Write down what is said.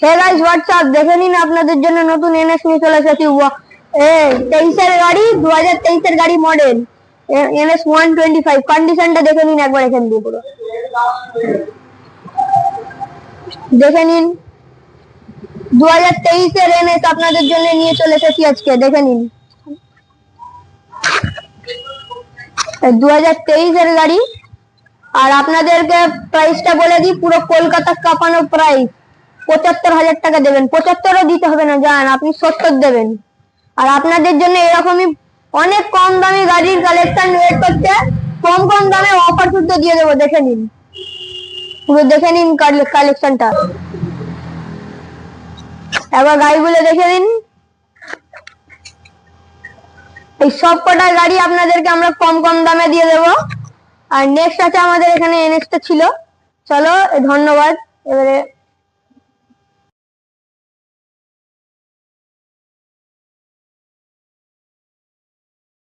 Hey guys WhatsApp, দেখে নিন আপনাদের জন্য নতুন এনএস নিয়ে চলে এসেছি। 23 এর গাড়ি, 2023 এর গাড়ি মডেল এনএস 125। কন্ডিশনটা দেখে নিন একবার এখান দিয়ে পুরো দেখে নিন। 2023 এর এনএস আপনাদের জন্য নিয়ে চলে এসেছি আজকে, দেখে নিন। 2023 এর গাড়ি। আর আপনাদেরকে প্রাইসটা বলে দিই, পুরো কলকাতা কাঁপানো প্রাইস 75,000 টাকা দেবেন। 75ও দিতে হবে না, জান আপনি 70 দেবেন। আর আপনাদের জন্য এরকমই অনেক কম দামি গাড়ির কালেকশন ওয়েট করছে। কম কম দামে অফার শুদ্ধ দিয়ে দেবো, দেখে নিন পুরো দেখে নিন কালেকশনটা। একবার গাড়িগুলো দেখে নিন। এই সব কটা গাড়ি আপনাদেরকে আমরা কম কম দামে দিয়ে দেবো। আর নেক্সট আছে আমাদের এখানে এনএসটা ছিল। চলো, ধন্যবাদ। এবারে